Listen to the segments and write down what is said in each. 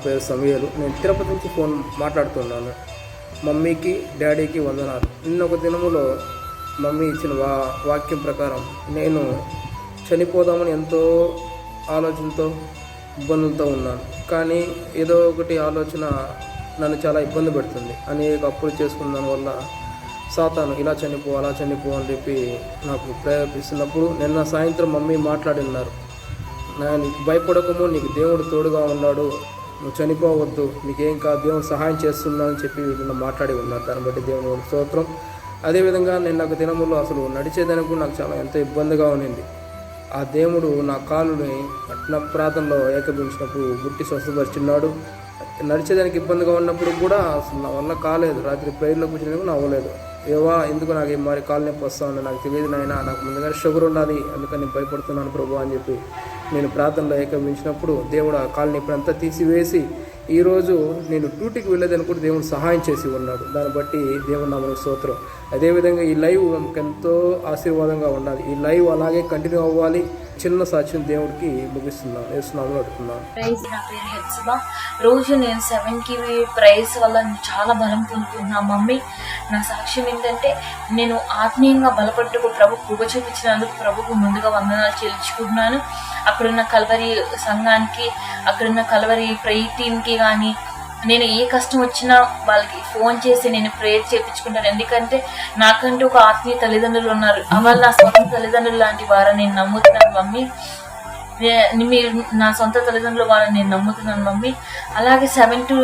పేరు సమయలు. నేను తిరుపతి నుంచి ఫోన్ మాట్లాడుతున్నాను. మమ్మీకి డాడీకి వందనాలు. నిన్న ఒక దినములో మమ్మీ ఇచ్చిన వాక్యం ప్రకారం నేను చనిపోదామని ఎంతో ఆలోచనతో ఇబ్బందులతో ఉన్నాను. కానీ ఏదో ఒకటి ఆలోచన నన్ను చాలా ఇబ్బంది పెడుతుంది. అనేక అప్పులు చేసుకున్న దానివల్ల సాతాను ఇలా చనిపో అలా చనిపో అని చెప్పి నాకు ప్రేరేపిస్తున్నప్పుడు నిన్న సాయంత్రం మమ్మీ మాట్లాడినారు. నీకు భయపడకము, నీకు దేవుడు తోడుగా ఉన్నాడు, నువ్వు చనిపోవద్దు, నీకేం కాదు, దేవుడు సహాయం చేస్తున్నా అని చెప్పి నిన్న మాట్లాడి ఉన్నారు. దాన్ని బట్టి దేవుని స్తోత్రం. అదేవిధంగా నిన్న ఒక దినములో అసలు నడిచేదానికి కూడా నాకు చాలా ఎంతో ఇబ్బందిగా ఉన్నింది. ఆ దేవుడు నా కాలుని నా ప్రార్థనలో ఏకీభవించినప్పుడు గుట్టి స్వస్థపరిచున్నాడు. నడిచేదానికి ఇబ్బందిగా ఉన్నప్పుడు కూడా అసలు నా వల్ల కాలేదు. రాత్రి ప్రేయర్లో కూర్చునేందుకు నా అవ్వలేదు. ఏవా ఎందుకు నాకు మరి కాలు నొప్పి వస్తా ఉంది, నాకు తెలియదు నాయనా, నాకు ముందుగానే షుగర్ ఉన్నది, అందుకని భయపడుతున్నాను ప్రభు అని చెప్పి నేను ప్రార్థనలో ఏకీభవించినప్పుడు దేవుడు ఆ కాలు నొప్పి అంతా తీసివేసి ఈరోజు నేను డ్యూటీకి వెళ్ళేదని కూడా దేవుడు సహాయం చేసి ఉన్నాడు. దాన్ని బట్టి దేవుడు నామమునకు స్తోత్రం. అదేవిధంగా ఈ లైవ్ మనకు ఎంతో ఆశీర్వాదంగా ఉండాలి. ఈ లైవ్ అలాగే కంటిన్యూ అవ్వాలి. చిన్న సాక్ష్యం దేవుడికి ముగిస్తున్నాను, వేస్తున్నాను అడుగుతున్నాను. నా పేరు హెప్సిబా. రోజు నేను 7కి ప్రైజ్ వల్ల చాలా బలం పొందుతున్నా. మమ్మీ నా సాక్ష్యం ఏంటంటే, నేను ఆత్మీయంగా బలపట్టుకు ప్రభు కృప చూపించినందుకు ప్రభుకు ముందుగా వందనాలు చెల్లించుకుంటున్నాను. అక్కడున్న కల్వరి సంఘానికి, అక్కడున్న కల్వరి ప్రేయర్ టీమ్కి కానీ నేను ఏ కష్టం వచ్చినా వాళ్ళకి ఫోన్ చేసి నేను ప్రేయర్ చేయించుకుంటాను. ఎందుకంటే నాకంటూ ఒక ఆత్మీయ తల్లిదండ్రులు ఉన్నారు. వాళ్ళు నా సొంత తల్లిదండ్రులు లాంటి వారని నేను నమ్ముతున్నాను మమ్మీ. మీరు నా సొంత తల్లిదండ్రులు వాళ్ళని నేను నమ్ముతున్నాను మమ్మీ. అలాగే 7 to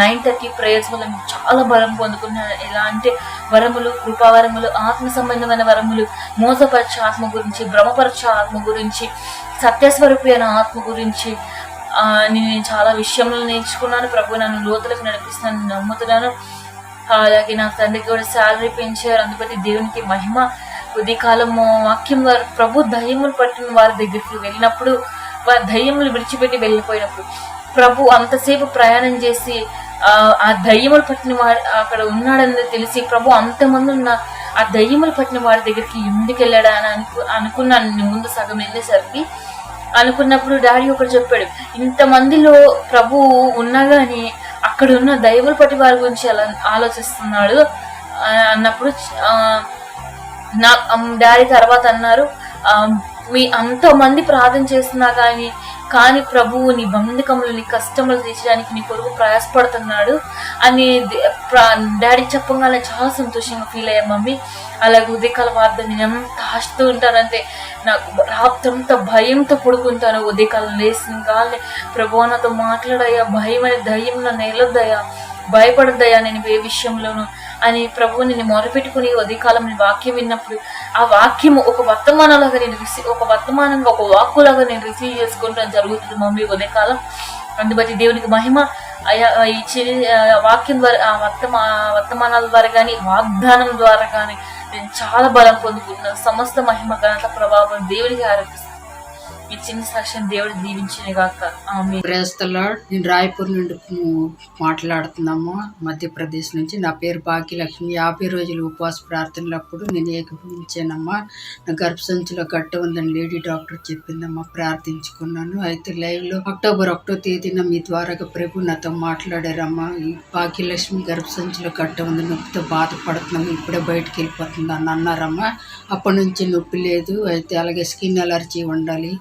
9:30 ప్రేయర్స్ వల్ల చాలా బలం పొందుకున్నాను. ఎలా అంటే వరములు, కృపావరములు, ఆత్మ సంబంధమైన వరములు, మోసపరచ ఆత్మ గురించి, భ్రమపరచ ఆత్మ గురించి, సత్యస్వరూపి అయిన ఆత్మ గురించి నేను చాలా విషయంలో నేర్చుకున్నాను. ప్రభు నన్ను లోతులకు నడిపిస్తాను నమ్ముతున్నాను. అలాగే నా తండ్రికి కూడా శాలరీ పెంచారు. అందుబట్టి దేవునికి మహిమ. ఉదయకాలము వాక్యం వారు ప్రభు దయ్యములు పట్టిన వారి దగ్గరికి వెళ్ళినప్పుడు, వారి దయ్యములు విడిచిపెట్టి వెళ్ళిపోయినప్పుడు ప్రభు అంతసేపు ప్రయాణం చేసి ఆ దయ్యములు పట్టిన వాడు అక్కడ ఉన్నాడని తెలిసి ప్రభు అంతమంది ఉన్న ఆ దయ్యములు పట్టిన వారి దగ్గరికి ఎందుకు వెళ్ళాడా అని అనుకున్నాను. ముందు సగం వెళ్ళేసరికి అనుకున్నప్పుడు డాడీ ఒకటి చెప్పాడు, ఇంతమందిలో ప్రభు ఉన్నా కానీ అక్కడ ఉన్న దైవములు పట్టి వారి గురించి అలా ఆలోచిస్తున్నాడు అన్నప్పుడు నా డాడీ తర్వాత అన్నారు, మీ అంతో మంది ప్రార్థన చేస్తున్నా కానీ ప్రభువు నీ బంధకములు, నీ కష్టములు తీర్చడానికి నీ కొరకు ప్రయాసపడుతున్నాడు అని డాడీ చెప్పగానే చాలా సంతోషంగా ఫీల్ అయ్యా మమ్మీ. అలాగే ఉదయకాల వార్త నేను ఎంత ఆశతో ఉంటానంటే నాకు రాత్రంతా భయంతో పడుకుంటాను. ఉదయకాలం లేచిన కాలని ప్రభు నాతో మాట్లాడయ్యా, భయం అనే దయ్యం నన్ను వెళ్ళొద్దయ్యా, భయపడద్దయ్యా నేను ఏ విషయంలోనూ అని ప్రభువు నిన్ను మొరపెట్టుకుని ఉదయకాలం నేను వాక్యం విన్నప్పుడు ఆ వాక్యం ఒక వర్తమానంలాగా నేను ఒక వాక్కులాగా నేను రిసీవ్ చేసుకుంటాను జరుగుతుంది మమ్మీ ఉదయకాలం. అందుబట్టి దేవునికి మహిమ. ఇచ్చి వాక్యం ద్వారా, వర్తమానాల ద్వారా కానీ, వాగ్దానం ద్వారా కానీ నేను చాలా బలం పొందుకుంటున్నాను. సమస్త మహిమ, ఘనత, ప్రభావం దేవునికి ఆరోపిస్తాను. ఈ చిన్న సాక్ష్యం దేవుడు దీవించిన గాక. ఆమేన్. Praise the lord. నేను రాయపూర్ నుండి మాట్లాడుతున్నాము, మధ్యప్రదేశ్ నుంచి. నా పేరు భాగ్యలక్ష్మి. 50 రోజులు ఉపవాస ప్రార్థనలప్పుడు నేను ఏకీభవించానమ్మా. నా గర్భసంచిలో గడ్డ ఉందని లేడీ డాక్టర్ చెప్పిందమ్మా. ప్రార్థించుకున్నాను. అయితే లైవ్లో అక్టోబర్ 1వ తేదీన మీ ద్వారాగా ప్రభు నాతో మాట్లాడారమ్మా. ఈ భాగ్యలక్ష్మి గర్భసంచిలో గడ్డ ఉంది, నొప్పితో బాధపడుతున్నాము, ఇప్పుడే బయటకు వెళ్ళిపోతుంది అని అన్నారమ్మా. అప్పటి నుంచి నొప్పి లేదు. అయితే అలాగే స్కిన్ అలర్జీ ఉండాలి,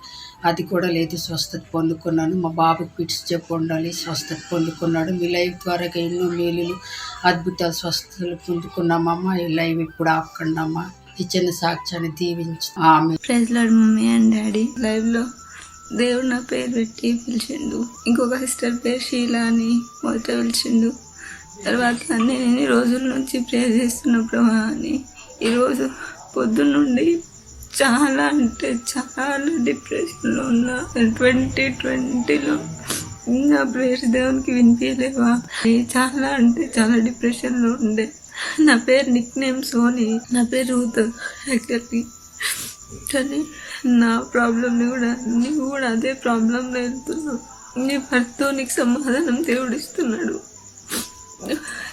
అది కూడా లేదు, స్వస్థత పొందుకున్నాను. మా బాబుకి పిట్స్ చెప్పు ఉండాలి, స్వస్థత పొందుకున్నాడు. మీ లైవ్ ద్వారా ఎన్నో మేలులు, అద్భుతాలు, స్వస్థతలు పొందుకున్నామమ్మా. ఈ లైవ్ ఇప్పుడు ఆపకండమ్మా. ఈ చిన్న సాక్ష్యాన్ని దీవించు. ఆమె. Praise lord mummy and daddy. Live లో దేవుడు నా పేరు పెట్టి పిలిచిండు. ఇంకొక సిస్టర్ పేరు షీలా అని మొదట పిలిచిండు. తర్వాత నేను రోజుల నుంచి ప్రేయర్ చేస్తున్న ప్రభా అని. ఈరోజు పొద్దున్నుండి చాలా అంటే చాలా డిప్రెషన్లో ఉన్నా. 2020లో నా ప్రేయర్స్ దేవునికి వినిపించలేవా. చాలా అంటే చాలా డిప్రెషన్లో ఉండే. నా పేరు నిక్ నేమ్ సోని, నా పేరు రూత్ యాక్చువల్లీ. కానీ నా ప్రాబ్లమ్ని కూడా నీవు కూడా అదే ప్రాబ్లంలో వెళ్తున్నావు. నీ భర్తతో నీకు సమాధానం దేవుడు ఇస్తున్నాడు.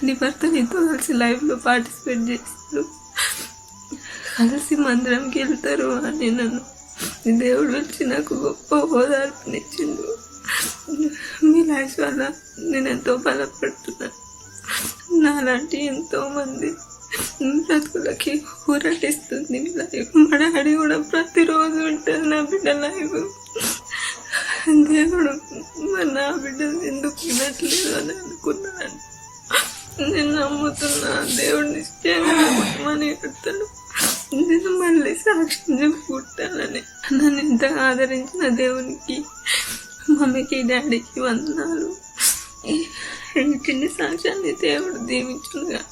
నీ భర్త నీతో కలిసి లైఫ్లో పార్టిసిపేట్ చేస్తారు, కలిసి మందిరంకి వెళ్తారు అని నన్ను దేవుడు వచ్చి నాకు గొప్ప ఓదార్పునిచ్చిండు. మీ లైఫ్ వల్ల నేను ఎంతో బాధపడుతున్నాను. నాలాంటి ఎంతోమంది బ్రతుకులకి ఊరటిస్తుంది మీ లైఫ్. మా డాడీ కూడా ప్రతిరోజు ఉంటుంది నా బిడ్డ లైఫ్. దేవుడు మరి నా బిడ్డ ఎందుకు వినట్లేదు అని అనుకున్నాను. నేను నమ్ముతున్నా దేవుడు నిశ్చయంగా కుటుంబాన్ని పెడతాడు. నేను మళ్ళీ సాక్ష్యం చెప్పుకుంటానని నన్ను ఇంతగా ఆదరించిన దేవునికి, మమ్మీకి, డాడీకి వందనాలు. ఈ చిన్న సాక్ష్యాన్ని దేవుడు దీవించునుగా.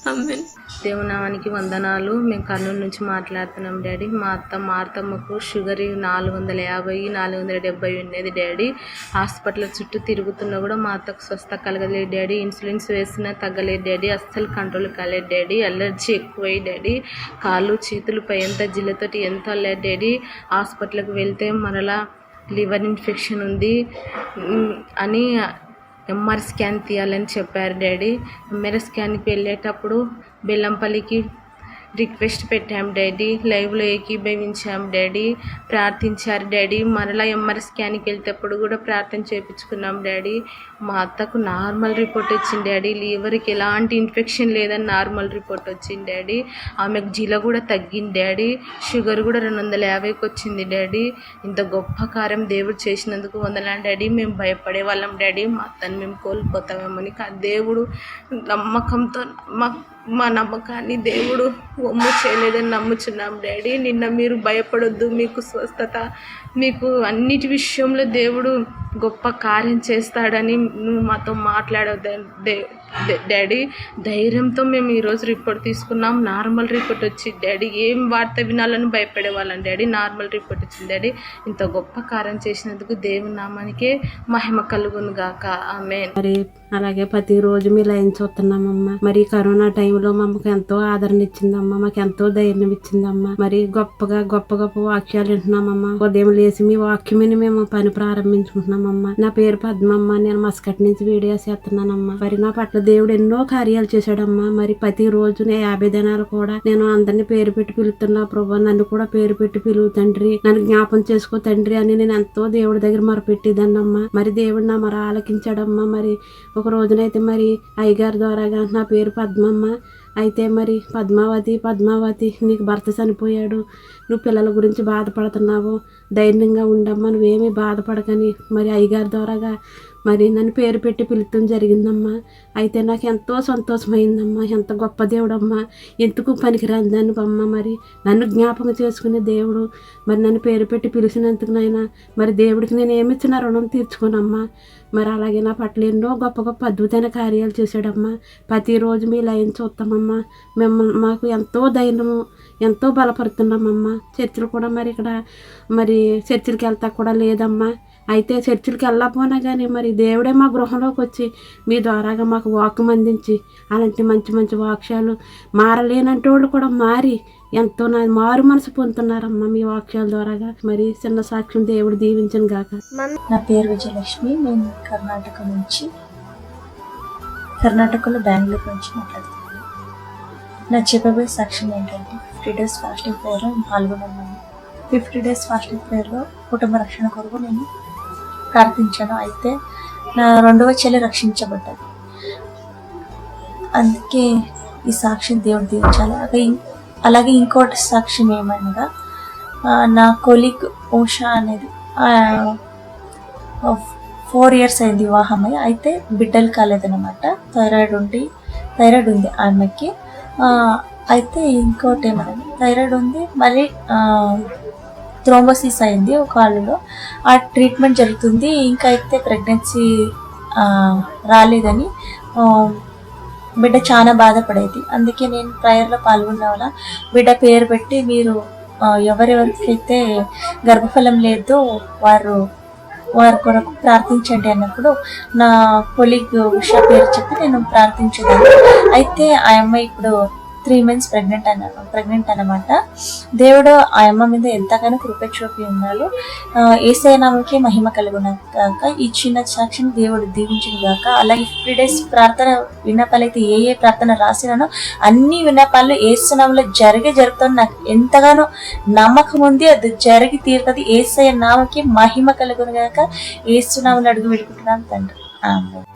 ఆమేన్. దేవునామానికి వందనాలు. మేము కర్నూలు నుంచి మాట్లాడుతున్నాం డాడీ. మా మార్తమ్మకు షుగర్ 450, 470 ఉన్నది డాడీ. హాస్పిటల్ చుట్టూ తిరుగుతున్నా కూడా మా అత్తకు స్వస్థ కలగలేదు డాడీ. ఇన్సులిన్స్ వేసినా తగ్గలేదు డాడీ. అస్సలు కంట్రోల్ కాలేదు డాడీ. అలర్జీ ఎక్కువై డాడీ. కాళ్ళు చేతులపై ఎంత జిల్లతోటి ఎంత లేదు డాడీ. హాస్పిటల్కి వెళ్తే మరలా లివర్ ఇన్ఫెక్షన్ ఉంది అని ఎంఆర్ స్కాన్ తీయాలని చెప్పారు డాడీ. ఎంఆర్ స్కాన్కి వెళ్ళేటప్పుడు బెల్లంపల్లికి రిక్వెస్ట్ పెట్టాం డాడీ. లైవ్లో ఏకీభవించాం డాడీ. ప్రార్థించారు డాడీ. మరలా ఎంఆర్ స్కాన్కి వెళ్తేప్పుడు కూడా ప్రార్థన చేయించుకున్నాం డాడీ. మా అత్తకు నార్మల్ రిపోర్ట్ వచ్చింది డాడీ. లివర్కి ఎలాంటి ఇన్ఫెక్షన్ లేదని నార్మల్ రిపోర్ట్ వచ్చింది డాడీ. ఆమెకు జిల కూడా తగ్గింది డాడీ. షుగర్ కూడా 250కి వచ్చింది డాడీ. ఇంత గొప్ప కార్యం దేవుడు చేసినందుకు వందనాలు డాడీ. మేము భయపడే వాళ్ళం డాడీ, మా అత్తని మేము కోల్పోతామేమని. దేవుడు నమ్మకంతో మా నమ్మకాన్ని దేవుడు ఒమ్ము చేయలేదని నమ్ముచున్నాం డాడీ. నిన్న మీరు భయపడొద్దు, మీకు స్వస్థత, మీకు అన్నిటి విషయంలో దేవుడు గొప్ప కార్యం చేస్తాడని నువ్వు మాతో మాట్లాడొద్దు డాడీ. ధైర్యంతో మేము ఈరోజు రిపోర్ట్ తీసుకున్నాం. నార్మల్ రిపోర్ట్ వచ్చింది డాడీ. ఏం వార్త వినాలని భయపడే వాళ్ళం డాడీ. నార్మల్ రిపోర్ట్ వచ్చింది డాడీ. ఇంత గొప్ప కార్యం చేసినందుకు దేవుని నామానికే మహిమ కలుగును గాక. ఆమేన్. మరి అలాగే ప్రతిరోజు మీ లైన్ చూస్తున్నామమ్మా. మరి కరోనా టైంలో మాకు ఎంతో ఆదరణ ఇచ్చిందమ్మా. మాకు ఎంతో ధైర్యం ఇచ్చిందమ్మా. మరి గొప్ప వాక్యాలు వింటున్నామమ్మా. ఉదయం లేచి మీ వాక్యమని మేము పని ప్రారంభించుకుంటున్నామమ్మా. నా పేరు పద్మమ్మ. నేను మస్కట్ నుంచి వీడియోస్ చేస్తున్నానమ్మా. మరి నా పట్ల దేవుడు ఎన్నో కార్యాలు చేశాడమ్మా. మరి ప్రతిరోజు 50 దినాలు కూడా నేను అందరినీ పేరు పెట్టి పిలుతున్నా. ప్రభా నన్ను కూడా పేరు పెట్టి పిలువు తండ్రి, నన్ను జ్ఞాపం చేసుకో తండ్రి అని నేను ఎంతో దేవుడి దగ్గర మొరపెట్టిదాన్నమ్మా. మరి దేవుడు నా మొర ఆలకించాడమ్మా. మరి ఒక రోజునైతే మరి అయ్యగారి ద్వారాగా నా పేరు పద్మమ్మ. అయితే మరి పద్మావతి నీకు భర్త చనిపోయాడు, నువ్వు పిల్లల గురించి బాధపడుతున్నావు, ధైర్యంగా ఉండమ్మా, నువ్వేమీ బాధపడకని మరి అయ్యగారి ద్వారాగా మరి నన్ను పేరు పెట్టి పిలుతం జరిగిందమ్మా. అయితే నాకు ఎంతో సంతోషమైందమ్మా. ఎంత గొప్ప దేవుడమ్మా, ఎందుకు పనికిరాందని అమ్మ. మరి నన్ను జ్ఞాపకం చేసుకునే దేవుడు మరి నన్ను పేరు పెట్టి పిలిచినందుకు నాయన మరి దేవుడికి నేను ఏమిచ్చిన రుణం తీర్చుకోనమ్మా. మరి అలాగే నా పట్ల ఎన్నో గొప్ప అద్భుతమైన కార్యాలు చేశాడమ్మా. ప్రతిరోజు మీ లైన్ చూస్తామమ్మా. మాకు ఎంతో ధైర్యము, ఎంతో బలపడుతున్నామమ్మా. చర్చిలు కూడా మరి ఇక్కడ మరి చర్చిలకి వెళ్తా కూడా లేదమ్మా. అయితే చర్చిలకి వెళ్ళకపోయినా కానీ మరి దేవుడే మా గృహంలోకి వచ్చి మీ ద్వారాగా మాకు వాక్యం అందించి అలాంటి మంచి వాక్యాలు మారలేనంటే వాళ్ళు కూడా మారి ఎంతో మారు మనసు పొందుతున్నారమ్మా మీ వాక్యాల ద్వారాగా. మరి చిన్న సాక్ష్యం దేవుడు దీవించను గాక. నా పేరు విజయలక్ష్మి. నేను కర్ణాటకలో బెంగళూరు నుంచి మాట్లాడుతున్నాను. నా చెప్పబోయే సాక్ష్యం ఏంటంటే 50 డేస్ ఫాస్టింగ్ ప్రేయర్లో పాల్గొన్నాను. 50 డేస్ ఫాస్టింగ్ ప్రేయర్లో కుటుంబ రక్షణ కొరకు నేను ప్రార్థించాను. అయితే నా 2వ చెల్లి రక్షించబడ్డది. అందుకే ఈ సాక్ష్యం దేవుడు దీవించాలి. అలాగే ఇంకోటి సాక్ష్యం ఏమనగా నా కొలీగ్ ఉషా అనేది 4 years అయింది వివాహమై. అయితే బిడ్డలు కాలేదన్నమాట. థైరాయిడ్ ఉంది ఆమెకి. అయితే ఇంకోటి ఏమన్నా థైరాయిడ్ ఉంది, మళ్ళీ థ్రోంబోసిస్ అయింది ఒక కాళ్ళలో. ఆ ట్రీట్మెంట్ జరుగుతుంది. ఇంకా అయితే ప్రెగ్నెన్సీ రాలేదని బిడ్డ చాలా బాధపడేది. అందుకే నేను ప్రేయర్లో పాల్గొన్న వల్ల బిడ్డ పేరు పెట్టి మీరు ఎవరెవరికైతే గర్భఫలం లేదో వారి కొరకు ప్రార్థించండి అన్నప్పుడు నా కొలీగ్ ఉషా పేరు చెప్పి నేను ప్రార్థించేదాన్ని. అయితే ఆ అమ్మాయి ఇప్పుడు 3 months ప్రెగ్నెంట్ అన్నమాట. దేవుడు ఆ అమ్మ మీద ఎంతగానో కృప చూపి ఉన్నాడు. యేసయ్య నామముకే మహిమ కలుగును గాక. ఈ చిన్న సాక్షిని దేవుడు దీవించును గాక. అలాగే 50 days ప్రార్థన విన్నపాలు అయితే ఏ ప్రార్థన రాసినానో అన్ని విన్నపాలు యేసు నామములో జరుగుతుంది. నాకు ఎంతగానో నమ్మకం ఉంది, అది జరిగి తీరుతుంది. యేసయ్య నామముకే మహిమ కలుగును గాక. యేసు నామములో అడుగు పెట్టుకుంటున్నాను తండ్రి. ఆమేన్.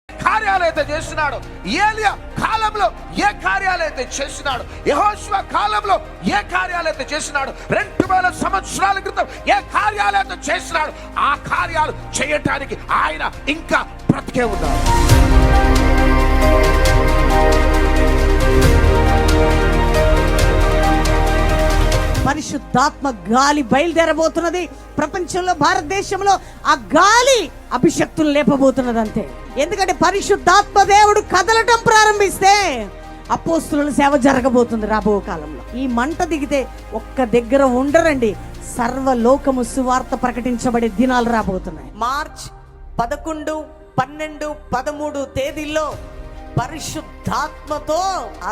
కార్యాలైతే చేస్తున్నాడు, ఏలియా కాలంలో ఏ కార్యాలైతే చేసినాడు, యెహోషువ కాలంలో ఏ కార్యాలైతే చేసినాడు, 2000 సంవత్సరాల క్రితం ఏ కార్యాలైతే చేసినాడు, ఆ కార్యాలు చేయటానికి ఆయన ఇంకా బ్రతికే ఉన్నాడు. పరిశుద్ధాత్మ గాలి బయలుదేరబోతున్నది ప్రపంచంలో, భారతదేశంలో ఆ గాలి అభిషక్తులు లేపబోతున్నది అంతే. ఎందుకంటే పరిశుద్ధాత్మ దేవుడు కదలటం ప్రారంభిస్తే అపోస్తుల సేవ జరగబోతుంది రాబో కాలంలో. ఈ మంట దిగితే ఒక్క దగ్గర ఉండరండి, సర్వలోకము సువార్త ప్రకటించబడే దినాలు రాబోతున్నాయి. మార్చ్ 11, 12, 13 తేదీల్లో పరిశుద్ధాత్మతో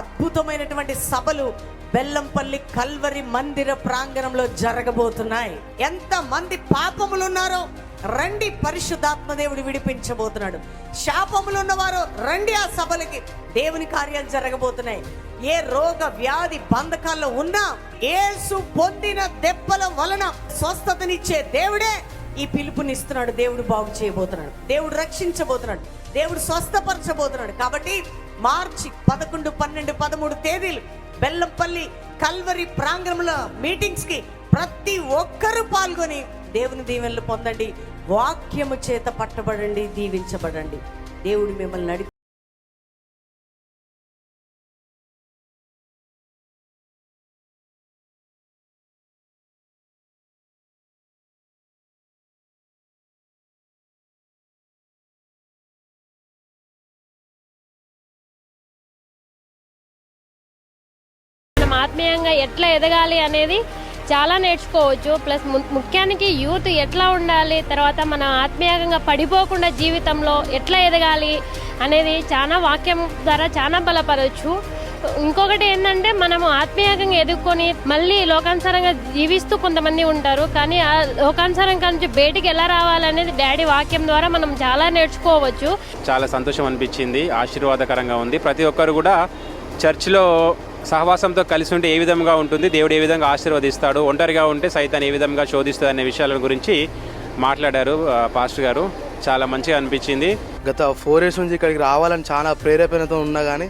అద్భుతమైనటువంటి సభలు బెల్లంపల్లి కల్వరి మందిర ప్రాంగణంలో జరగబోతున్నాయి. ఎంత మంది పాపములు ఉన్నారో రండి, పరిశుద్ధాత్మ దేవుడు విడిపించబోతున్నాడు. శాపములు ఉన్నవారు రండి, ఆ సభలకి దేవుని కార్యాలు జరగబోతున్నాయి. ఏ రోగ వ్యాధి బంధకాల్లో ఉన్నా యేసు పొందిన దెబ్బల వలన స్వస్థతనిచ్చే దేవుడే ఈ పిలుపునిస్తున్నాడు. దేవుడు బాగు చేయబోతున్నాడు, దేవుడు రక్షించబోతున్నాడు, దేవుడు స్వస్థపరచబోతున్నాడు. కాబట్టి మార్చి 11, 12, 13 తేదీలు బెల్లంపల్లి కల్వరి ప్రాంగణంలో మీటింగ్స్ కి ప్రతి ఒక్కరూ పాల్గొని దేవుని దీవెనలు పొందండి, వాక్యము చేత పట్టబడండి, దీవించబడండి. దేవుడు మిమ్మల్ని నడిపి ఆత్మీయంగా ఎట్లా ఎదగాలి అనేది చాలా నేర్చుకోవచ్చు. ప్లస్ ముఖ్యానికి యూత్ ఎట్లా ఉండాలి, తర్వాత మన ఆత్మీయంగా పడిపోకుండా జీవితంలో ఎట్లా ఎదగాలి అనేది చాలా వాక్యం ద్వారా చాలా బలపరచు. ఇంకొకటి ఏంటంటే మనము ఆత్మీయంగా ఎదుర్కొని మళ్ళీ లోకానుసారంగా జీవిస్తూ కొంతమంది ఉంటారు, కానీ ఆ లోకానుసారంగా నుంచి బయటికి ఎలా రావాలనేది డాడీ వాక్యం ద్వారా మనం చాలా నేర్చుకోవచ్చు. చాలా సంతోషం అనిపించింది, ఆశీర్వాదకరంగా ఉంది. ప్రతి ఒక్కరు కూడా చర్చిలో సహవాసంతో కలిసి ఉంటే ఏ విధంగా ఉంటుంది, దేవుడు ఏ విధంగా ఆశీర్వదిస్తాడు, ఒంటరిగా ఉంటే సైతాన్ని ఏ విధంగా శోధిస్తుంది అనే విషయాల గురించి మాట్లాడారు పాస్టర్ గారు. చాలా మంచిగా అనిపించింది. గత 4 years నుంచి ఇక్కడికి రావాలని చాలా ప్రేరేపణతో ఉన్నా కానీ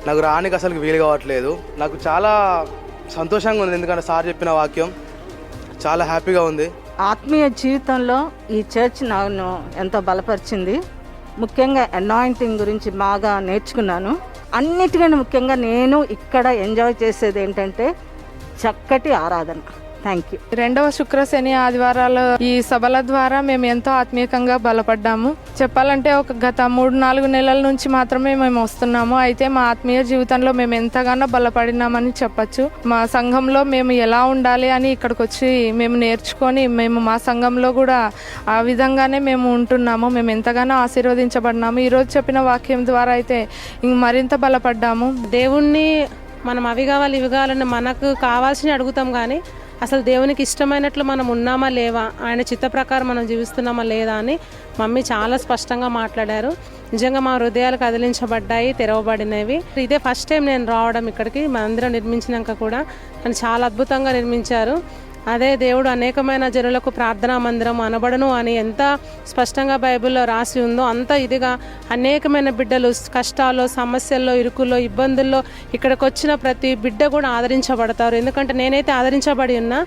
నాకు రానికి అసలు వీలు కావట్లేదు. నాకు చాలా సంతోషంగా ఉంది, ఎందుకంటే సార్ చెప్పిన వాక్యం చాలా హ్యాపీగా ఉంది. ఆత్మీయ జీవితంలో ఈ చర్చ్ నన్ను ఎంతో బలపరిచింది. ముఖ్యంగా అనాయింటింగ్ గురించి బాగా నేర్చుకున్నాను. అన్నిటికన్నా ముఖ్యంగా నేను ఇక్కడ ఎంజాయ్ చేసేది ఏంటంటే చక్కటి ఆరాధన. Thank you. 2వ శుక్ర శని ఆదివారాలు ఈ సభల ద్వారా మేము ఎంతో ఆత్మీయంగా బలపడ్డాము. చెప్పాలంటే గత 3-4 నెలల నుంచి మాత్రమే మేము వస్తున్నాము. అయితే మా ఆత్మీయ జీవితంలో మేము ఎంతగానో బలపడినామని చెప్పచ్చు. మా సంఘంలో మేము ఎలా ఉండాలి అని ఇక్కడికి వచ్చి మేము నేర్చుకొని మేము మా సంఘంలో కూడా ఆ విధంగానే మేము ఉంటున్నాము. మేము ఎంతగానో ఆశీర్వదించబడినాము. ఈరోజు చెప్పిన వాక్యం ద్వారా అయితే మరింత బలపడ్డాము. దేవుణ్ణి మనం అవి కావాలి ఇవి కావాలని మనకు కావాల్సినవి అడుగుతాం, కానీ అసలు దేవునికి ఇష్టమైనట్లు మనం ఉన్నామా లేవా, ఆయన చిత్త ప్రకారం మనం జీవిస్తున్నామా లేదా అని మమ్మీ చాలా స్పష్టంగా మాట్లాడారు. నిజంగా మా హృదయాలు కదిలించబడ్డాయి, తెరవబడినవి. ఇదే ఫస్ట్ టైం నేను రావడం ఇక్కడికి, మందిరం నిర్మించినాక కూడా కానీ చాలా అద్భుతంగా నిర్మించారు. అదే దేవుడు అనేకమైన జనులకు ప్రార్థనా మందిరం అనబడను అని ఎంత స్పష్టంగా బైబిల్లో రాసి ఉందో అంత ఇదిగా అనేకమైన బిడ్డలు కష్టాల్లో, సమస్యల్లో, ఇరుకుల్లో, ఇబ్బందుల్లో ఇక్కడికి వచ్చిన ప్రతి బిడ్డ కూడా ఆదరించబడతారు. ఎందుకంటే నేనైతే ఆదరించబడి ఉన్నా.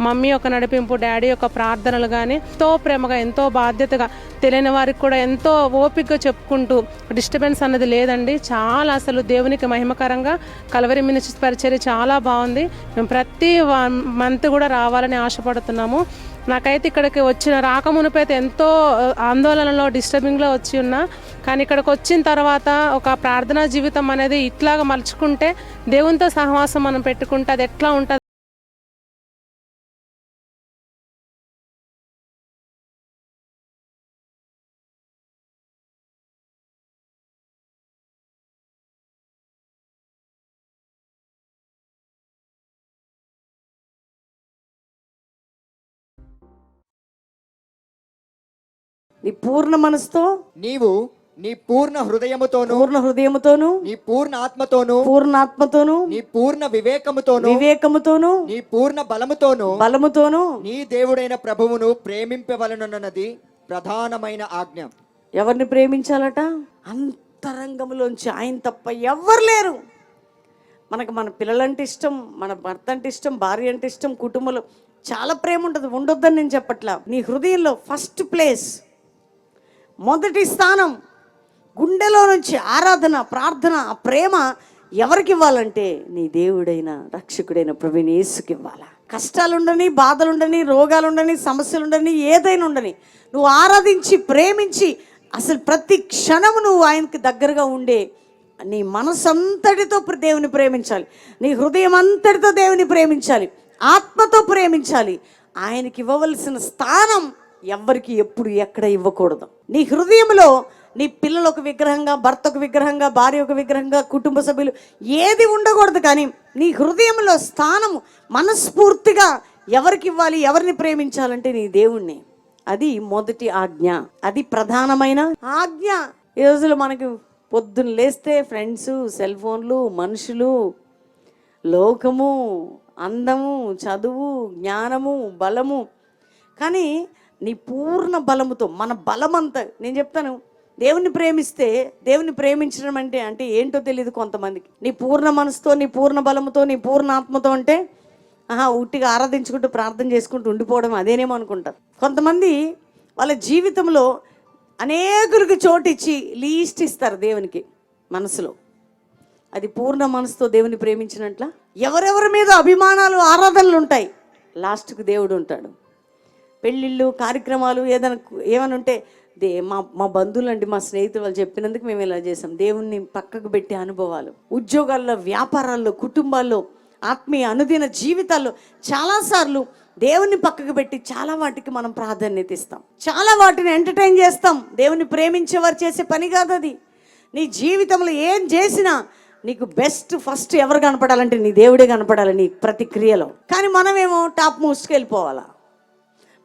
మమ్మీ యొక్క నడిపింపు, డాడీ యొక్క ప్రార్థనలు కానీ ఎంతో ప్రేమగా, ఎంతో బాధ్యతగా, తెలియని వారికి కూడా ఎంతో ఓపికగా చెప్పుకుంటూ డిస్టర్బెన్స్ అన్నది లేదండి. చాలా అసలు దేవునికి మహిమకరంగా కల్వరి మినిస్ట్రీ పరిచర్య చాలా బాగుంది. మేము ప్రతి మంత్ కూడా రావాలని ఆశపడుతున్నాము. నాకైతే ఇక్కడికి రాకమునిపైతే ఎంతో ఆందోళనలో, డిస్టర్బింగ్లో వచ్చి ఉన్నా. కానీ ఇక్కడికి వచ్చిన తర్వాత ఒక ప్రార్థనా జీవితం అనేది ఇట్లాగా మలుచుకుంటే, దేవునితో సహవాసం మనం పెట్టుకుంటే అది ఎట్లా ఉంటుంది. నీ పూర్ణ మనసుతో నీవు నీ పూర్ణ హృదయముతోను నీ పూర్ణ ఆత్మతోను నీ పూర్ణ వివేకముతోను నీ పూర్ణ బలముతోను నీ దేవుడైన ప్రభువును ప్రేమింపవలనన్నది ప్రధానమైన ఆజ్ఞ. ఎవరిని ప్రేమించాలట? అంతరంగంలోంచి ఆయన తప్ప ఎవ్వరు లేరు. మనకు మన పిల్లలంటే ఇష్టం, మన భర్త అంటే ఇష్టం, భార్య అంటే ఇష్టం, కుటుంబంలో చాలా ప్రేమ ఉంటుంది. ఉండొద్దని నేను చెప్పట్లా. నీ హృదయంలో ఫస్ట్ ప్లేస్, మొదటి స్థానం, గుండెలో నుంచి ఆరాధన, ప్రార్థన, ఆ ప్రేమ ఎవరికి ఇవ్వాలంటే నీ దేవుడైన రక్షకుడైన ప్రభువైన యేసుకి ఇవ్వాలా. కష్టాలుండని, బాధలుండని, రోగాలుండని, సమస్యలుండని, ఏదైనా ఉండని నువ్వు ఆరాధించి, ప్రేమించి, అసలు ప్రతి క్షణము నువ్వు ఆయనకి దగ్గరగా ఉండే నీ మనసంతటితో దేవుని ప్రేమించాలి, నీ హృదయం అంతటితో దేవుని ప్రేమించాలి, ఆత్మతో ప్రేమించాలి. ఆయనకి ఇవ్వవలసిన స్థానం ఎవరికి ఎప్పుడు ఎక్కడ ఇవ్వకూడదు. నీ హృదయంలో నీ పిల్లలు ఒక విగ్రహంగా, భర్త ఒక విగ్రహంగా, భార్య ఒక విగ్రహంగా, కుటుంబ సభ్యులు ఏది ఉండకూడదు. కానీ నీ హృదయంలో స్థానం మనస్ఫూర్తిగా ఎవరికి ఇవ్వాలి, ఎవరిని ప్రేమించాలంటే నీ దేవుణ్ణి. అది మొదటి ఆజ్ఞ, అది ప్రధానమైన ఆజ్ఞ. ఈ రోజుల్లో మనకి పొద్దున్న లేస్తే ఫ్రెండ్స్, సెల్ ఫోన్లు, మనుషులు, లోకము, అందము, చదువు, జ్ఞానము, బలము. కానీ నీ పూర్ణ బలముతో, మన బలమంతా, నేను చెప్తాను, దేవుని ప్రేమిస్తే, దేవుని ప్రేమించడం అంటే ఏంటో తెలియదు కొంతమందికి. నీ పూర్ణ మనసుతో, నీ పూర్ణ బలముతో, నీ పూర్ణ ఆత్మతో అంటే ఉట్టిగా ఆరాధించుకుంటూ ప్రార్థన చేసుకుంటూ ఉండిపోవడం అదేనేమో అనుకుంటారు. కొంతమంది వాళ్ళ జీవితంలో అనేకులకు చోటిచ్చి లీస్ట్ ఇస్తారు దేవునికి మనసులో. అది పూర్ణ మనసుతో దేవుని ప్రేమించినట్ల. ఎవరెవరి మీద అభిమానాలు, ఆరాధనలు ఉంటాయి, లాస్ట్కు దేవుడు ఉంటాడు. పెళ్ళిళ్ళు, కార్యక్రమాలు ఏమైనా ఉంటే మా బంధువులు అండి, మా స్నేహితులు వాళ్ళు చెప్పినందుకు మేము ఇలా చేసాం. దేవుణ్ణి పక్కకు పెట్టే అనుభవాలు, ఉద్యోగాల్లో, వ్యాపారాల్లో, కుటుంబాల్లో, ఆత్మీయ అనుదిన జీవితాల్లో చాలాసార్లు దేవుని పక్కకు పెట్టి చాలా వాటికి మనం ప్రాధాన్యత ఇస్తాం, చాలా వాటిని ఎంటర్టైన్ చేస్తాం. దేవుని ప్రేమించేవారు చేసే పని కాదు అది. నీ జీవితంలో ఏం చేసినా నీకు బెస్ట్ ఫస్ట్ ఎవరు కనపడాలంటే నీ దేవుడే కనపడాలి నీ ప్రతి క్రియలో. కానీ మనమేమో టాప్ మోస్ట్కి వెళ్ళిపోవాలా,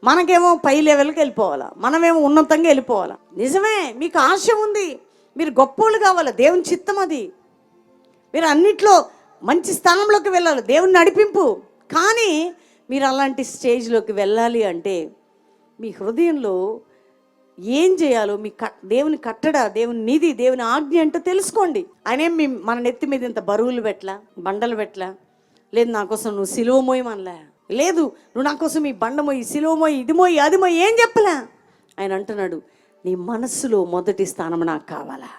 మనకేమో పై లెవెల్కి వెళ్ళిపోవాలా, మనమేమో ఉన్నతంగా వెళ్ళిపోవాలా. నిజమే, మీకు ఆశ ఉంది, మీరు గొప్పోళ్ళు కావాలా, దేవుని చిత్తం అది. మీరు అన్నిట్లో మంచి స్థానంలోకి వెళ్ళాలి, దేవుని నడిపింపు. కానీ మీరు అలాంటి స్టేజ్లోకి వెళ్ళాలి అంటే మీ హృదయంలో ఏం చేయాలో, మీ దేవుని కట్టడ, దేవుని నిధి, దేవుని ఆజ్ఞ అంటే తెలుసుకోండి. ఆయనేం మన నెత్తి మీద ఇంత బరువులు పెట్టలా, బండలు పెట్టలా, లేదు నా కోసం నువ్వు సిలువ మోయమనలే, లేదు నువ్వు నా కోసం ఈ బండ మోయి, సిలువ మోయి, ఇది మోయి, అది మోయి, ఏం చెప్పలే. ఆయన అంటున్నాడు, నీ మనస్సులో మొదటి స్థానం నాకు కావాలా,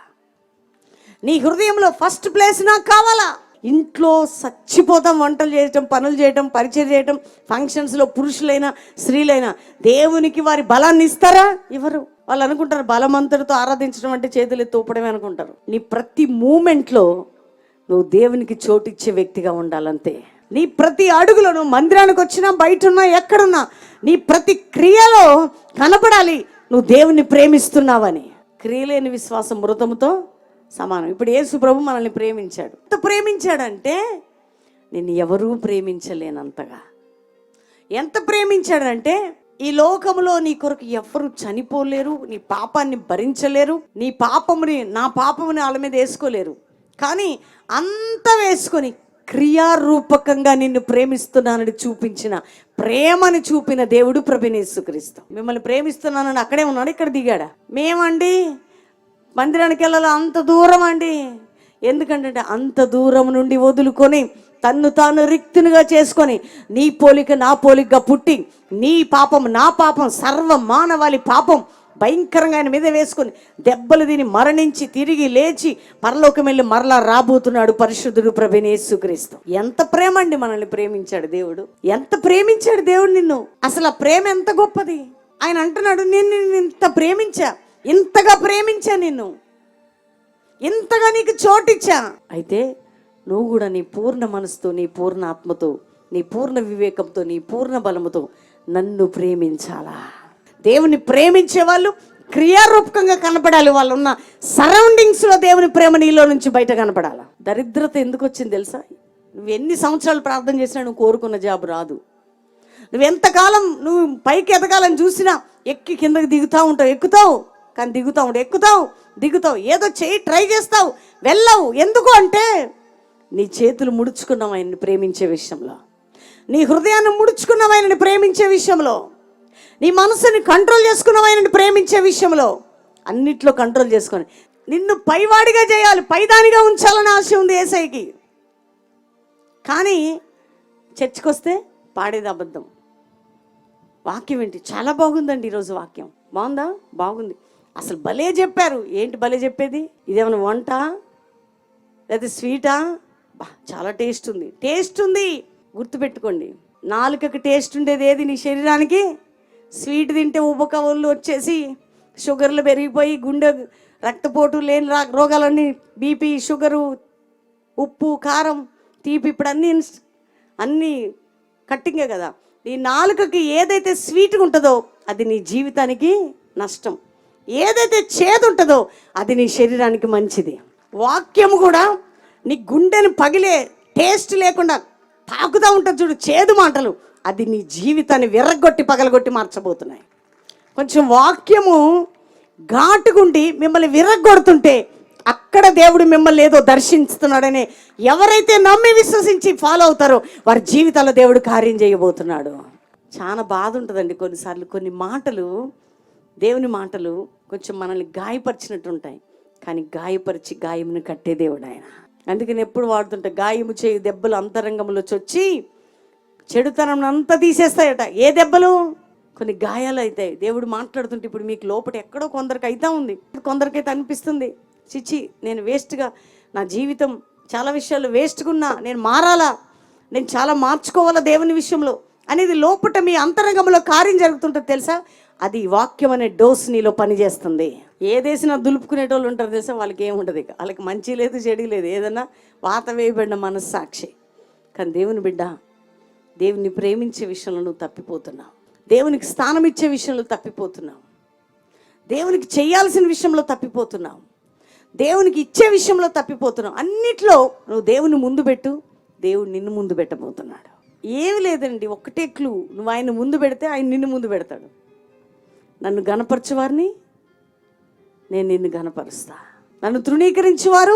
నీ హృదయంలో ఫస్ట్ ప్లేస్ నాకు కావాలా. ఇంట్లో చచ్చిపోతాం, వంటలు చేయటం, పనులు చేయటం, పరిచయం చేయటం, ఫంక్షన్స్లో పురుషులైనా స్త్రీలైనా దేవునికి వారి బలాన్ని ఇస్తారా? ఇవ్వరు. వాళ్ళు అనుకుంటారు బలమంతుడితో ఆరాధించడం అంటే చేతులు ఎత్తి ఊపడమే అనుకుంటారు. నీ ప్రతి మూమెంట్లో నువ్వు దేవునికి చోటిచ్చే వ్యక్తిగా ఉండాలంతే. నీ ప్రతి అడుగులో, నువ్వు మందిరానికి వచ్చినా, బయట ఉన్నా, ఎక్కడున్నా, నీ ప్రతి క్రియలో కనపడాలి నువ్వు దేవుని ప్రేమిస్తున్నావని. క్రియలేని విశ్వాసం మృతముతో సమానం. ఇప్పుడు యేసు ప్రభు మనల్ని ప్రేమించాడు. ఎంత ప్రేమించాడంటే నేను ఎవరూ ప్రేమించలేనంతగా. ఎంత ప్రేమించాడంటే ఈ లోకంలో నీ కొరకు ఎవ్వరు చనిపోలేరు, నీ పాపాన్ని భరించలేరు, నీ పాపముని నా పాపముని వాళ్ళ మీద వేసుకోలేరు. కానీ అంత వేసుకొని క్రియారూపకంగా నిన్ను ప్రేమిస్తున్నానని చూపించిన ప్రేమని చూపిన దేవుడు ప్రభువైన యేసుక్రీస్తు. మిమ్మల్ని ప్రేమిస్తున్నానని అక్కడే ఉన్నాడు, ఇక్కడ దిగాడా? మేమండి మందిరానికి వెళ్ళాలి అంత దూరం అండి. ఎందుకంటే అంత దూరం నుండి వదులుకొని తన్ను తాను రిక్తునిగా చేసుకొని నీ పోలిక నా పోలికగా పుట్టి నీ పాపం నా పాపం సర్వ మానవాళి పాపం భయంకరంగా ఆయన మీద వేసుకొని దెబ్బలు తిని మరణించి తిరిగి లేచి పరలోకం వెళ్ళి మరలా రాబోతున్నాడు పరిశుద్ధుడు ప్రభువైన యేసుక్రీస్తు. ఎంత ప్రేమ అండి మనల్ని ప్రేమించాడు దేవుడు, ఎంత ప్రేమించాడు దేవుడు నిన్ను. అసలు ఆ ప్రేమ ఎంత గొప్పది. ఆయన అంటున్నాడు, నేను నిన్ను ఇంత ప్రేమించా, ఇంతగా ప్రేమించా నిన్ను, ఇంతగా నీకు చోటిచ్చా. అయితే నువ్వు కూడా నీ పూర్ణ మనసుతో, నీ పూర్ణ ఆత్మతో, నీ పూర్ణ వివేకంతో, నీ పూర్ణ బలముతో నన్ను ప్రేమించాలా. దేవుని ప్రేమించే వాళ్ళు క్రియారూపకంగా కనపడాలి. వాళ్ళు ఉన్న సరౌండింగ్స్లో దేవుని ప్రేమ నీలో నుంచి బయట కనపడాలా. దరిద్రత ఎందుకు వచ్చింది తెలుసా? నువ్వు ఎన్ని సంవత్సరాలు ప్రార్థన చేసినా నువ్వు కోరుకున్న జాబ్ రాదు. నువ్వు ఎంతకాలం నువ్వు పైకి ఎదగాలని చూసినా ఎక్కి కిందకి దిగుతూ ఉంటావు, ఎక్కుతావు కానీ దిగుతూ ఉంటావు, ఎక్కుతావు దిగుతావు, ఏదో చేయి ట్రై చేస్తావు, వెళ్ళవు. ఎందుకు అంటే నీ చేతులు ముడుచుకున్నావు ఆయన్ని ప్రేమించే విషయంలో, నీ హృదయాన్ని ముడుచుకున్నావు ఆయనని ప్రేమించే విషయంలో, నీ మనసుని కంట్రోల్ చేసుకున్నావు ఆయనని ప్రేమించే విషయంలో. అన్నిట్లో కంట్రోల్ చేసుకొని నిన్ను పైవాడిగా చేయాలి, పైదానిగా ఉంచాలని ఆశ ఉంది యేసయ్యకి. కానీ చర్చికి వస్తే పాడేది అబద్ధం. వాక్యం ఏంటి? చాలా బాగుందండి ఈరోజు వాక్యం. బాగుందా? బాగుంది. అసలు భలే చెప్పారు. ఏంటి భలే చెప్పేది? ఇదేమైనా వంట లేదా స్వీటా? చాలా టేస్ట్ ఉంది. టేస్ట్ ఉంది, గుర్తుపెట్టుకోండి. నాలుకకి టేస్ట్ ఉండేది ఏది నీ శరీరానికి? స్వీట్ తింటే ఉబ్బక ఒళ్ళు వచ్చేసి షుగర్లు పెరిగిపోయి గుండె రక్తపోటు లేని రోగాలన్నీ, బీపీ, షుగరు, ఉప్పు, కారం, తీపి, ఇప్పుడు అన్నీ కట్టింగే కదా. నీ నాలుకకి ఏదైతే స్వీట్గా ఉంటుందో అది నీ జీవితానికి నష్టం, ఏదైతే చేదు ఉంటుందో అది నీ శరీరానికి మంచిది. వాక్యము కూడా నీ గుండెను పగిలే టేస్ట్ లేకుండా తాకుతూ ఉంటుంది చూడు, చేదు మాటలు, అది నీ జీవితాన్ని విర్రగొట్టి పగలగొట్టి మార్చబోతున్నాయి. కొంచెం వాక్యము ఘాటుగుండి మిమ్మల్ని విర్రగొడుతుంటే అక్కడ దేవుడు మిమ్మల్ని ఏదో దర్శిస్తున్నాడని ఎవరైతే నమ్మి విశ్వసించి ఫాలో అవుతారో వారి జీవితాల్లో దేవుడు కార్యం చేయబోతున్నాడు. చాలా బాధ ఉంటుందండి కొన్నిసార్లు. కొన్ని మాటలు, దేవుని మాటలు కొంచెం మనల్ని గాయపరిచినట్టు ఉంటాయి, కానీ గాయపరిచి గాయమును కట్టే దేవుడు ఆయన. అందుకని ఎప్పుడు వాడుతుంటా, గాయము చేయి దెబ్బలు అంతరంగంలో చొచ్చి చెడుతనం అంతా తీసేస్తాయట. ఏ దెబ్బలు? కొన్ని గాయాలు అవుతాయి. దేవుడు మాట్లాడుతుంటే ఇప్పుడు మీకు లోపల ఎక్కడో కొందరికి అవుతా ఉంది, కొందరికైతే అనిపిస్తుంది, చిచ్చి నేను వేస్ట్గా, నా జీవితం చాలా విషయాలు వేస్ట్గా ఉన్నా, నేను మారాలా, నేను చాలా మార్చుకోవాలా దేవుని విషయంలో అనేది లోపల మీ అంతరంగంలో కార్యం జరుగుతుంటుంది తెలుసా. అది వాక్యం అనే డోస్ నీలో పనిచేస్తుంది. ఏదేసినా దులుపుకునేటోళ్ళు ఉంటారు తెలుసా, వాళ్ళకి ఏముంటుంది, వాళ్ళకి మంచి లేదు చెడు లేదు, ఏదన్నా వాత వేయబడిన మనస్సాక్షి. కానీ దేవుని బిడ్డ, దేవుని ప్రేమించే విషయంలో నువ్వు తప్పిపోతున్నావు, దేవునికి స్థానం ఇచ్చే విషయంలో తప్పిపోతున్నావు, దేవునికి చేయాల్సిన విషయంలో తప్పిపోతున్నావు, దేవునికి ఇచ్చే విషయంలో తప్పిపోతున్నావు. అన్నిట్లో నువ్వు దేవుని ముందు పెట్టు, దేవుడు నిన్ను ముందు పెట్టబోతున్నాడు. ఏమి లేదండి, ఒక్కటే క్లూ, నువ్వు ఆయన ముందు పెడితే ఆయన నిన్ను ముందు పెడతాడు. నన్ను గణపరచువారిని నేను నిన్ను గణపరుస్తా, నన్ను తృణీకరించేవారు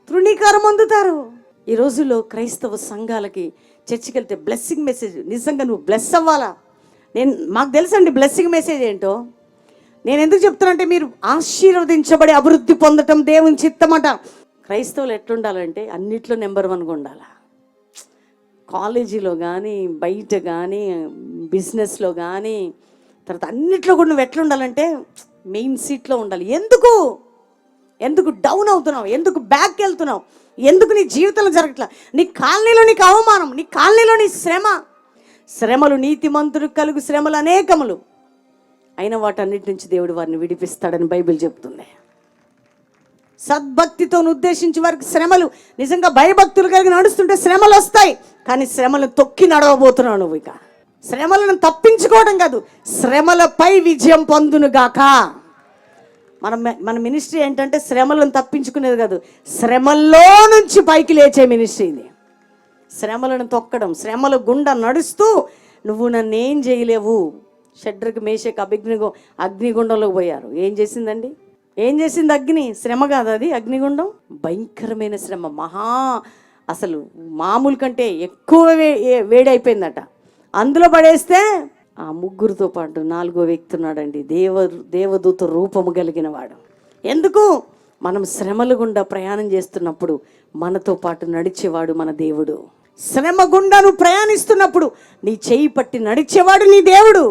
తృణీకారం పొందుతారు. ఈ రోజుల్లో క్రైస్తవ సంఘాలకి చర్చికి వెళ్తే బ్లెస్సింగ్ మెసేజ్, నిజంగా నువ్వు బ్లెస్ అవ్వాలా. మాకు తెలుసండి బ్లెస్సింగ్ మెసేజ్ ఏంటో. నేను ఎందుకు చెప్తానంటే మీరు ఆశీర్వదించబడి అభివృద్ధి పొందటం దేవుని చిత్తమట. క్రైస్తవులు ఎట్లుండాలంటే అన్నిట్లో నెంబర్ 1గా ఉండాలి. కాలేజీలో కానీ, బయట కానీ, బిజినెస్లో కానీ, తర్వాత అన్నిట్లో కూడా నువ్వు ఎట్లా ఉండాలంటే మెయిన్ సీట్లో ఉండాలి. ఎందుకు డౌన్ అవుతున్నావు? ఎందుకు బ్యాక్ వెళ్తున్నావు? ఎందుకు నీ జీవితంలో జరగట్లా? నీ కాలనీలో నీకు అవమానం, నీ కాలనీలో నీ శ్రమలు, నీతిమంతుడు కలుగు శ్రమలు అనేకములు, అయిన వాటన్నిటి నుంచి దేవుడు వారిని విడిపిస్తాడని బైబిల్ చెప్తుంది. సద్భక్తితో ఉద్దేశించి వారికి శ్రమలు, నిజంగా భయభక్తులు కలిగి నడుస్తుంటే శ్రమలు వస్తాయి, కానీ శ్రమలను తొక్కి నడవబోతున్నావు నువ్వు. ఇక శ్రమలను తప్పించుకోవడం కాదు, శ్రమలపై విజయం పొందునుగాక. మన మినిస్ట్రీ ఏంటంటే శ్రమలను తప్పించుకునేది కాదు, శ్రమల్లో నుంచి పైకి లేచే మినిస్ట్రీ ఇది. శ్రమలను తొక్కడం, శ్రమల గుండా నడుస్తూ నువ్వు నన్ను ఏం చేయలేవు. షడ్రకు మేషకు అగ్నిగుండంలోకి పోయారు. ఏం చేసిందండి? ఏం చేసింది అగ్ని? శ్రమ కాదు అది, అగ్నిగుండం భయంకరమైన శ్రమ, అసలు మామూలు కంటే ఎక్కువ వేడైపోయిందట. అందులో పడేస్తే ఆ ముగ్గురితో పాటు 4వ వ్యక్తి ఉన్నాడండి, దేవదూత రూపము కలిగిన వాడు. ఎందుకు? మనం శ్రమల గుండా ప్రయాణం చేస్తున్నప్పుడు మనతో పాటు నడిచేవాడు మన దేవుడు. శ్రమ గుండా నువ్వు ప్రయాణిస్తున్నప్పుడు నీ చేయి పట్టి నడిచేవాడు నీ దేవుడు.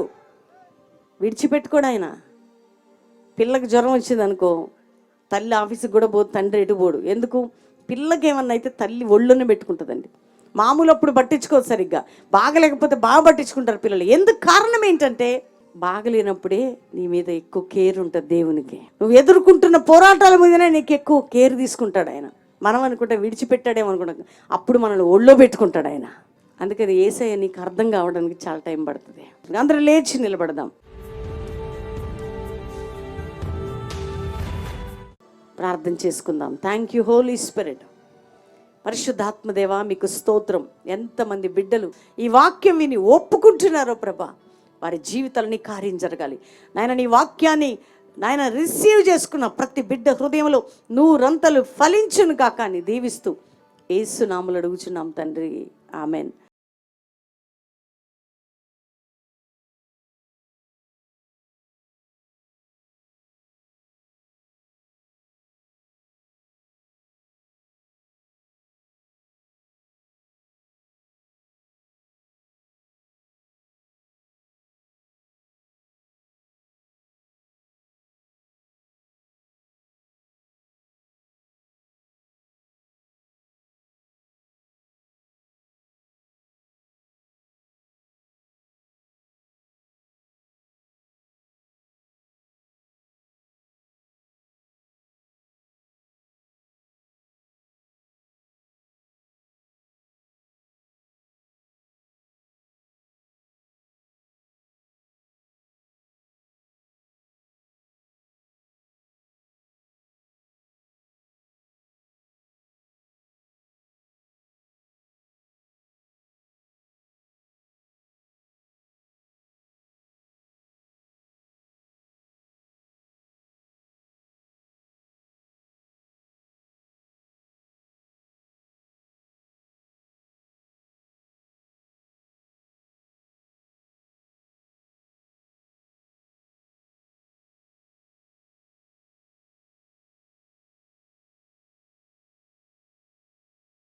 విడిచిపెట్టుకోడు ఆయన. పిల్లకి జ్వరం వచ్చింది అనుకో, తల్లి ఆఫీస్కి కూడా పోదు, తండ్రి ఎటు పోడు. ఎందుకు? పిల్లకి ఏమన్నా అయితే తల్లి ఒళ్ళోనే పెట్టుకుంటుందండి. మామూలు అప్పుడు పట్టించుకోదు సరిగ్గా, బాగలేకపోతే బాగా పట్టించుకుంటారు పిల్లలు. ఎందుకు? కారణం ఏంటంటే బాగలేనప్పుడే నీ మీద ఎక్కువ కేర్ ఉంటుంది దేవునికి. నువ్వు ఎదుర్కొంటున్న పోరాటాల మీదనే నీకు ఎక్కువ కేర్ తీసుకుంటాడు ఆయన. మనం అనుకుంటే విడిచిపెట్టాడేమో అనుకుంటాం, అప్పుడు మనల్ని ఒళ్ళో పెట్టుకుంటాడు ఆయన. అందుకని యేసయ్య నీకు అర్థం కావడానికి చాలా టైం పడుతుంది. అందరూ లేచి నిలబడదాం, ప్రార్థన చేసుకుందాం. Thank you holy spirit. పరిశుద్ధాత్మదేవా మీకు స్తోత్రం. ఎంతమంది బిడ్డలు ఈ వాక్యం విని ఒప్పుకుంటున్నారో ప్రభా, వారి జీవితాలని కార్యం జరగాలి నాయన. నీ వాక్యాన్ని నాయన రిసీవ్ చేసుకున్న ప్రతి బిడ్డ హృదయంలో 100 ఫలించును కాక అని దీవిస్తూ యేసు నామములో అడుగుచున్నాం తండ్రి, ఆమెన్.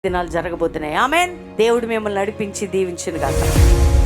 దినాలు జరగబోతున్నాయి. ఆమెన్. దేవుడు మిమ్మల్ని నడిపించి దీవించును గాక.